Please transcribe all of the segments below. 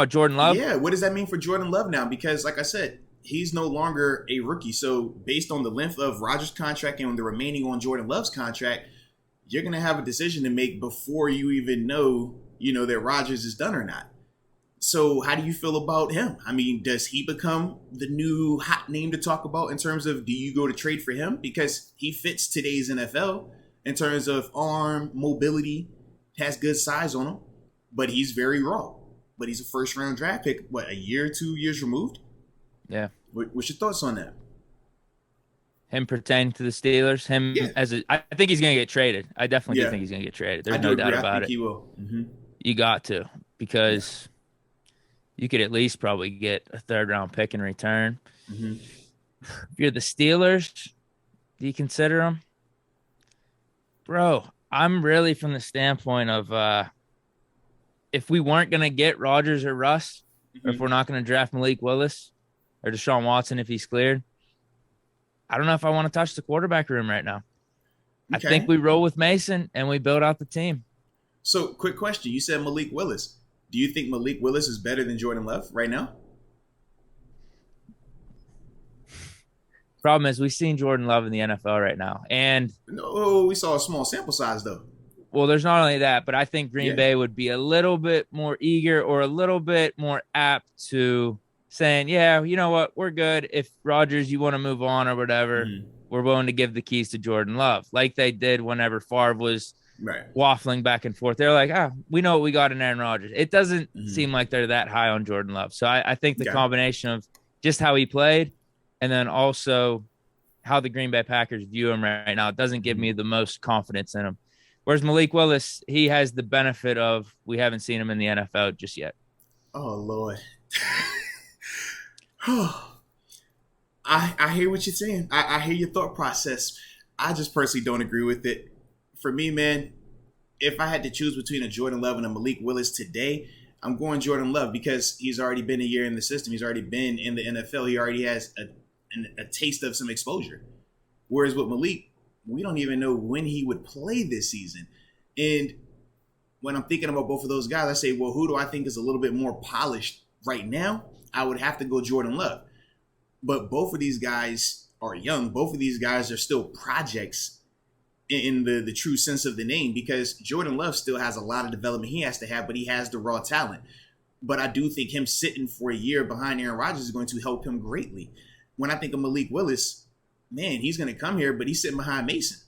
about Jordan Love? Yeah, what does that mean for Jordan Love now? Because, like I said, he's no longer a rookie. So, based on the length of Rodgers' contract and the remaining on Jordan Love's contract, you're going to have a decision to make before you even know, that Rodgers is done or not. So, how do you feel about him? I mean, does he become the new hot name to talk about in terms of do you go to trade for him? Because he fits today's NFL in terms of arm, mobility, has good size on him, but he's very raw. But he's a first-round draft pick, a year, 2 years removed? Yeah. What's your thoughts on that? Him pertaining to the Steelers. Yeah. I think he's going to get traded. I definitely do Yeah, think he's going to get traded. I There's do no agree. doubt I about think it. he will. Mm-hmm. You got to, because you could at least probably get a third-round pick in return. Mm-hmm. If you're the Steelers, do you consider them? Bro, I'm really from the standpoint of if we weren't going to get Rodgers or Russ, or if we're not going to draft Malik Willis or Deshaun Watson if he's cleared, I don't know if I want to touch the quarterback room right now. I think Okay. we roll with Mason and we build out the team. So, quick question. You said Malik Willis. Do you think Malik Willis is better than Jordan Love right now? Problem is, we've seen Jordan Love in the NFL right now. And, No, we saw a small sample size, though. well, there's not only that, but I think Green Yeah. Bay would be a little bit more eager or a little bit more apt to saying, yeah, you know what, we're good. If Rodgers, you want to move on or whatever, we're willing to give the keys to Jordan Love, like they did whenever Favre was Right. waffling back and forth. They're like, we know what we got in Aaron Rodgers. It doesn't seem like they're that high on Jordan Love. So I think the combination of just how he played and then also how the Green Bay Packers view him right now, it doesn't give me the most confidence in him. Whereas Malik Willis, he has the benefit of we haven't seen him in the NFL just yet. Oh, Lord. I hear what you're saying. I hear your thought process. I just personally don't agree with it. For me, man, if I had to choose between a Jordan Love and a Malik Willis today, I'm going Jordan Love because he's already been a year in the system. He's already been in the NFL. He already has a taste of some exposure. Whereas with Malik, we don't even know when he would play this season. And when I'm thinking about both of those guys, I say, well, who do I think is a little bit more polished right now? I would have to go Jordan Love. But both of these guys are young. Both of these guys are still projects in the true sense of the name, because Jordan Love still has a lot of development he has to have, but he has the raw talent. But I do think him sitting for a year behind Aaron Rodgers is going to help him greatly. When I think of Malik Willis, man, he's going to come here, but he's sitting behind Mason.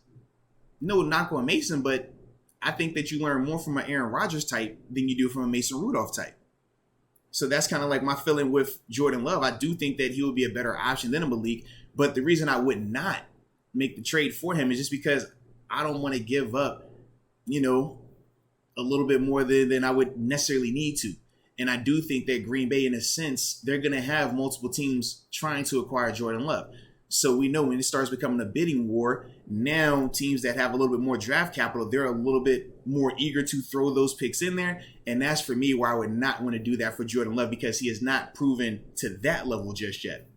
No knock on Mason, but I think that you learn more from an Aaron Rodgers type than you do from a Mason Rudolph type. So that's kind of like my feeling with Jordan Love. I do think that he would be a better option than a Malik, but the reason I would not make the trade for him is just because I don't want to give up, a little bit more than I would necessarily need to. And I do think that Green Bay, in a sense, they're going to have multiple teams trying to acquire Jordan Love. So we know when it starts becoming a bidding war, now teams that have a little bit more draft capital, they're a little bit more eager to throw those picks in there. And that's for me why I would not want to do that for Jordan Love, because he has not proven to that level just yet.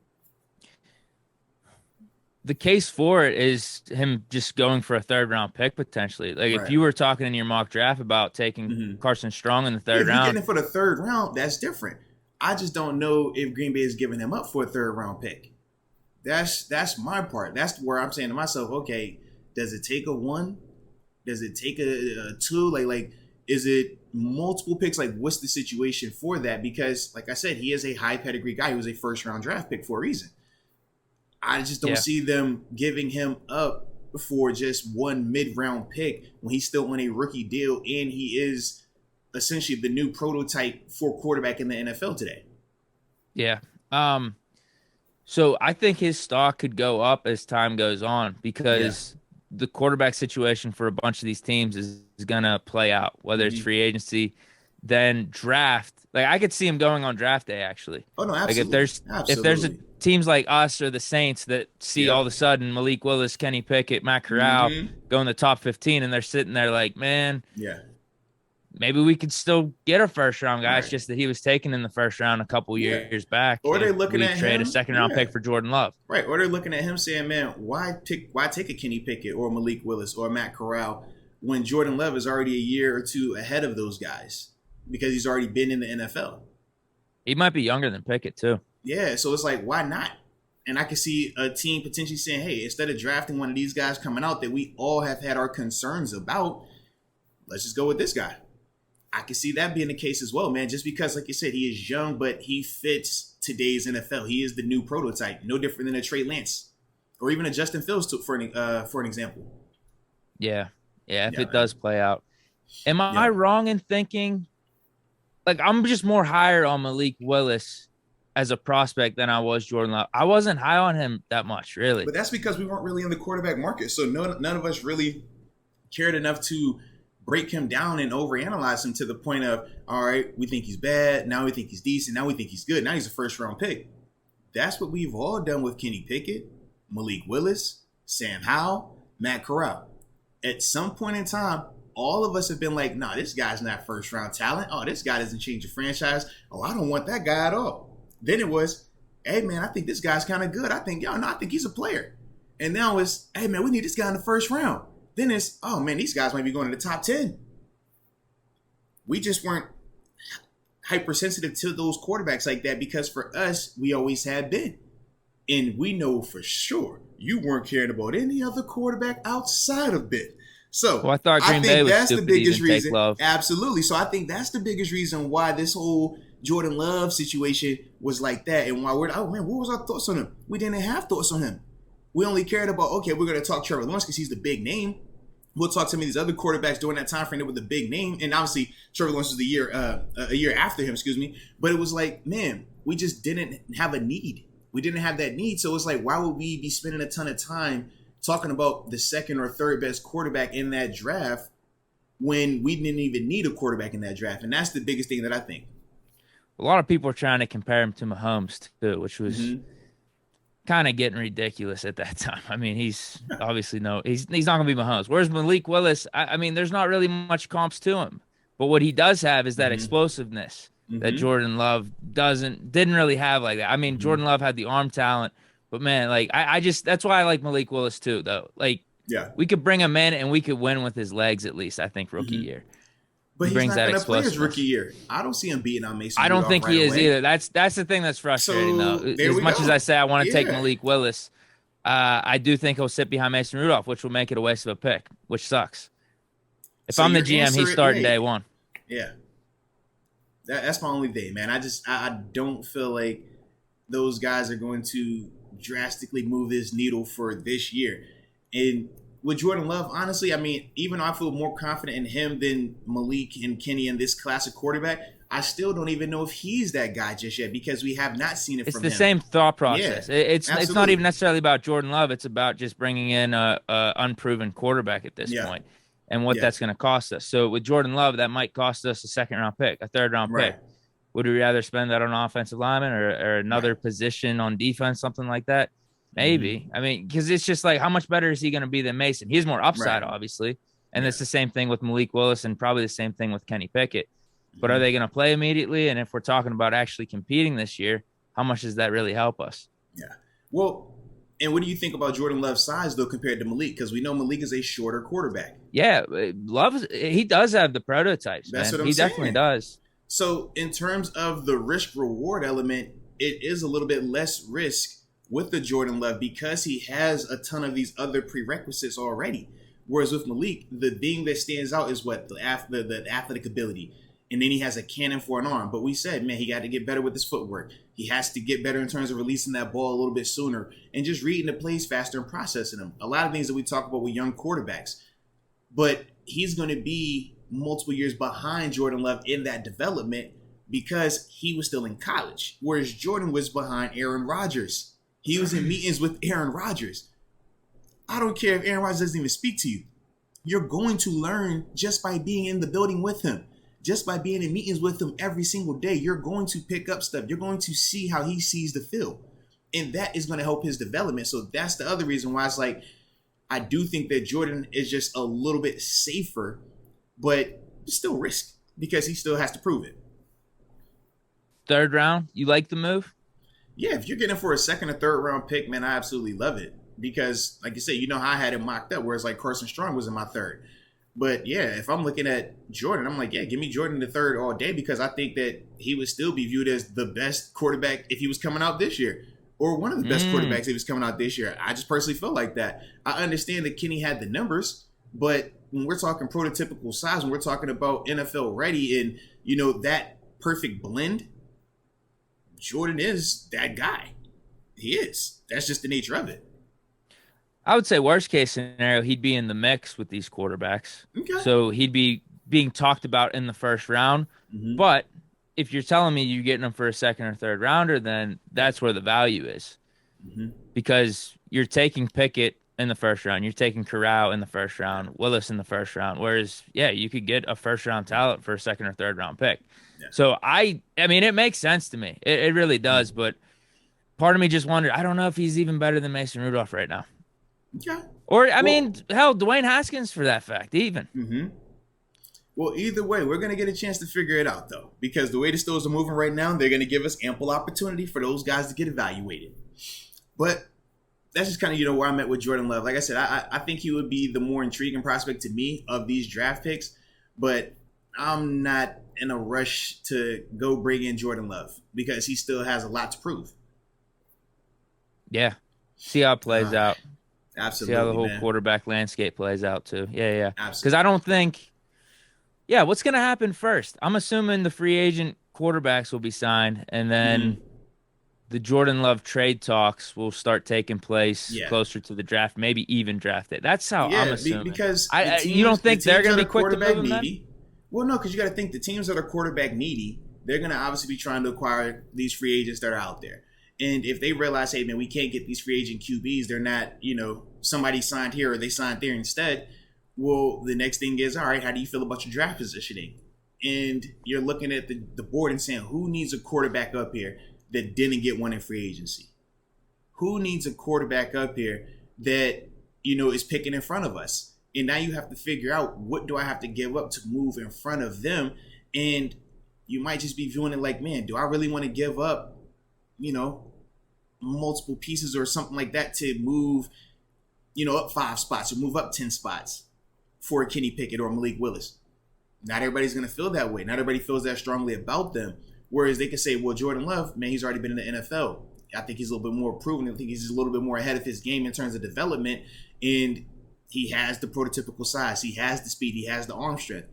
The case for it is him just going for a third-round pick potentially. Like if you were talking in your mock draft about taking Carson Strong in the third round. If you're getting it for the third round, that's different. I just don't know if Green Bay is giving him up for a third-round pick. That's my part. That's where I'm saying to myself, okay, does it take a 1? Does it take a 2? Like, is it multiple picks? Like, what's the situation for that? Because, like I said, he is a high pedigree guy. He was a first-round draft pick for a reason. I just don't see them giving him up for just one mid-round pick when he's still on a rookie deal and he is essentially the new prototype for quarterback in the NFL today. Yeah. So I think his stock could go up as time goes on because the quarterback situation for a bunch of these teams is going to play out, whether it's free agency, then draft. Like I could see him going on draft day, actually. Oh, no, absolutely. Like if there's teams like us or the Saints that see all of a sudden Malik Willis, Kenny Pickett, Matt Corral go in the top 15 and they're sitting there like, man, maybe we could still get a first round guy. It's just that he was taken in the first round a couple years back. Or they're looking at trade him, a second round pick for Jordan Love. Right. Or they're looking at him saying, man, why take a Kenny Pickett or Malik Willis or Matt Corral when Jordan Love is already a year or two ahead of those guys because he's already been in the NFL. He might be younger than Pickett too. Yeah, so it's like, why not? And I can see a team potentially saying, hey, instead of drafting one of these guys coming out that we all have had our concerns about, let's just go with this guy. I can see that being the case as well, man. Just because, like you said, he is young, but he fits today's NFL. He is the new prototype, no different than a Trey Lance or even a Justin Fields for an example. Yeah, yeah. If Yeah, it man. does play out, am I Yeah. wrong in thinking like I'm just more higher on Malik Willis as a prospect than I was Jordan Love? I wasn't high on him that much, really. But that's because we weren't really in the quarterback market. So none of us really cared enough to break him down and overanalyze him to the point of, all right, we think he's bad. Now we think he's decent. Now we think he's good. Now he's a first round pick. That's what we've all done with Kenny Pickett, Malik Willis, Sam Howell, Matt Corral. At some point in time, all of us have been like, nah, this guy's not first round talent. Oh, this guy doesn't change the franchise. Oh, I don't want that guy at all. Then it was, hey, man, I think this guy's kind of good. I think, y'all know, I think he's a player. And now it's, hey, man, we need this guy in the first round. Then it's, oh, man, these guys might be going to the top 10. We just weren't hypersensitive to those quarterbacks like that because for us, we always had been. And we know for sure you weren't caring about any other quarterback outside of Ben. So Well, I thought I Green Bay think was that's the stupid to biggest even take reason. Love. Absolutely. So I think that's the biggest reason why this whole Jordan Love situation was like that. And why we're, oh man, what was our thoughts on him? We didn't have thoughts on him. We only cared about, okay, we're going to talk Trevor Lawrence because he's the big name. We'll talk to some of these other quarterbacks during that time frame with the big name. And obviously Trevor Lawrence was a year after him, excuse me. But it was like, man, we just didn't have a need. We didn't have that need. So it's like, why would we be spending a ton of time talking about the second or third best quarterback in that draft when we didn't even need a quarterback in that draft? And that's the biggest thing that I think. A lot of people are trying to compare him to Mahomes too, which was Mm-hmm. kind of getting ridiculous at that time. I mean, he's obviously he's not going to be Mahomes. Whereas Malik Willis, I mean, there's not really much comps to him, but what he does have is that Mm-hmm. explosiveness that Mm-hmm. Jordan Love didn't really have like that. I mean, Mm-hmm. Jordan Love had the arm talent, but man, like I just that's why I like Malik Willis too, though. Like Yeah. we could bring him in and we could win with his legs at least. I think rookie Mm-hmm. year But he he's brings not that going to play his rookie explosiveness. year. I don't see him beating out Mason I don't Rudolph think right he is away. either. That's the thing that's frustrating though. So there As we much as go. I say I want to take Yeah. Malik Willis, I do think he'll sit behind Mason Rudolph, which will make it a waste of a pick, which sucks. If So I'm the your GM, he's answer, starting yeah, day one. yeah. That's my only thing, man. I don't feel like those guys are going to drastically move this needle for this year. And with Jordan Love, honestly, I mean, even though I feel more confident in him than Malik and Kenny and this classic quarterback, I still don't even know if he's that guy just yet because we have not seen it It's from the him. same thought Yeah, process. It's not absolutely. even necessarily about Jordan Love. It's about just bringing in a unproven quarterback at this Yeah, point and what yeah, that's going to cost us. So with Jordan Love, that might cost us a second round pick, a third round pick. right, Would we rather spend that on offensive lineman or right. another position on defense, something like that? Mm-hmm. Maybe. I mean, because it's just like, how much better is he going to be than Mason? He has more upside, Right. obviously. And Yeah. it's the same thing with Malik Willis and probably the same thing with Kenny Pickett. But are Mm-hmm. they going to play immediately? And if we're talking about actually competing this year, how much does that really help us? Yeah. Well, and what do you think about Jordan Love's size though compared to Malik? Because we know Malik is a shorter quarterback. Yeah, he does have the prototypes, That's man. what I'm He definitely saying. does. So in terms of the risk reward element, it is a little bit less risk with the Jordan Love because he has a ton of these other prerequisites already. Whereas with Malik, the thing that stands out is what the athletic ability. And then he has a cannon for an arm. But we said, man, he got to get better with his footwork. He has to get better in terms of releasing that ball a little bit sooner and just reading the plays faster and processing them. A lot of things that we talk about with young quarterbacks. But he's going to be multiple years behind Jordan Love in that development because he was still in college. Whereas Jordan was behind Aaron Rodgers. He was in meetings with Aaron Rodgers. I don't care if Aaron Rodgers doesn't even speak to you. You're going to learn just by being in the building with him. Just by being in meetings with him every single day, you're going to pick up stuff. You're going to see how he sees the field. And that is going to help his development. So that's the other reason why it's like, I do think that Jordan is just a little bit safer, but still risk because he still has to prove it. Third round, you like the move? Yeah, if you're getting for a second or third round pick, man, I absolutely love it. Because, like you said, you know how I had it mocked up, whereas like Carson Strong was in my third. But yeah, if I'm looking at Jordan, I'm like, yeah, give me Jordan the third all day because I think that he would still be viewed as the best quarterback if he was coming out this year, or one of the best quarterbacks if he was coming out this year. I just personally feel like that. I understand that Kenny had the numbers, but when we're talking prototypical size, when we're talking about NFL ready and, that perfect blend, Jordan is that guy. He is. That's just the nature of it. I would say worst case scenario, he'd be in the mix with these quarterbacks. Okay. So he'd be being talked about in the first round. Mm-hmm. But if you're telling me you're getting him for a second or third rounder, then that's where the value is. Mm-hmm. Because you're taking Pickett in the first round, you're taking Corral in the first round, Willis in the first round. Whereas, yeah, you could get a first round talent for a second or third round pick. Yeah. So I mean, it makes sense to me. It really does. But part of me just wondered, I don't know if he's even better than Mason Rudolph right now. Yeah. Or, I mean, hell, Dwayne Haskins for that fact, even. Mm-hmm. Well, either way, we're going to get a chance to figure it out, though, because the way the Steelers are moving right now, they're going to give us ample opportunity for those guys to get evaluated. But that's just kind of, where I'm at with Jordan Love. Like I said, I think he would be the more intriguing prospect to me of these draft picks, but I'm not in a rush to go bring in Jordan Love because he still has a lot to prove. Yeah. See how it plays out. Absolutely. See how the whole quarterback landscape plays out, too. Yeah. Absolutely. Because I don't think, what's going to happen first? I'm assuming the free agent quarterbacks will be signed, and then the Jordan Love trade talks will start taking place closer to the draft, maybe even draft it. That's how I'm assuming. Because you don't think they're going to be quick to move him then? Well, no, because you got to think the teams that are quarterback needy, they're going to obviously be trying to acquire these free agents that are out there. And if they realize, hey, man, we can't get these free agent QBs, they're not, somebody signed here or they signed there instead. Well, the next thing is, all right, how do you feel about your draft positioning? And you're looking at the board and saying, who needs a quarterback up here that didn't get one in free agency? Who needs a quarterback up here that, is picking in front of us? And now you have to figure out, what do I have to give up to move in front of them? And you might just be viewing it like, man, do I really want to give up, multiple pieces or something like that to move, up 5 spots or move up 10 spots for a Kenny Pickett or Malik Willis? Not everybody's going to feel that way. Not everybody feels that strongly about them. Whereas they could say, well, Jordan Love, man, he's already been in the NFL. I think he's a little bit more proven. I think he's a little bit more ahead of his game in terms of development. And he has the prototypical size. He has the speed. He has the arm strength.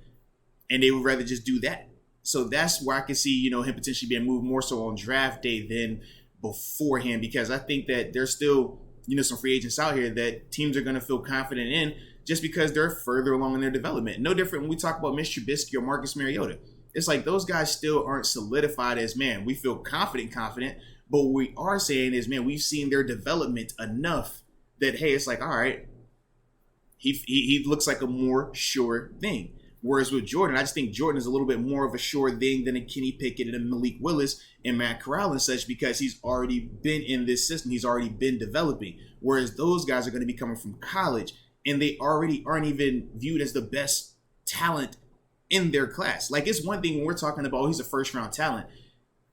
And they would rather just do that. So that's where I can see, him potentially being moved more so on draft day than beforehand, because I think that there's still, some free agents out here that teams are going to feel confident in just because they're further along in their development. No different when we talk about Mitch Trubisky or Marcus Mariota. It's like those guys still aren't solidified as, man, we feel confident, but what we are saying is, man, we've seen their development enough that, hey, it's like, all right, he looks like a more sure thing. Whereas with Jordan, I just think Jordan is a little bit more of a sure thing than a Kenny Pickett and a Malik Willis and Matt Corral and such, because he's already been in this system. He's already been developing. Whereas those guys are going to be coming from college, and they already aren't even viewed as the best talent in their class. Like, it's one thing when we're talking about, he's a first-round talent.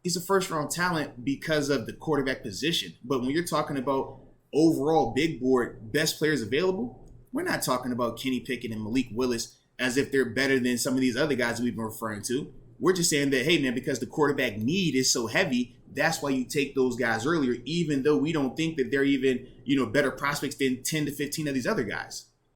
He's a first-round talent because of the quarterback position. But when you're talking about overall big board, best players available, we're not talking about Kenny Pickett and Malik Willis as if they're better than some of these other guys we've been referring to. We're just saying that, hey, man, because the quarterback need is so heavy, that's why you take those guys earlier, even though we don't think that they're even, better prospects than 10 to 15 of these other guys.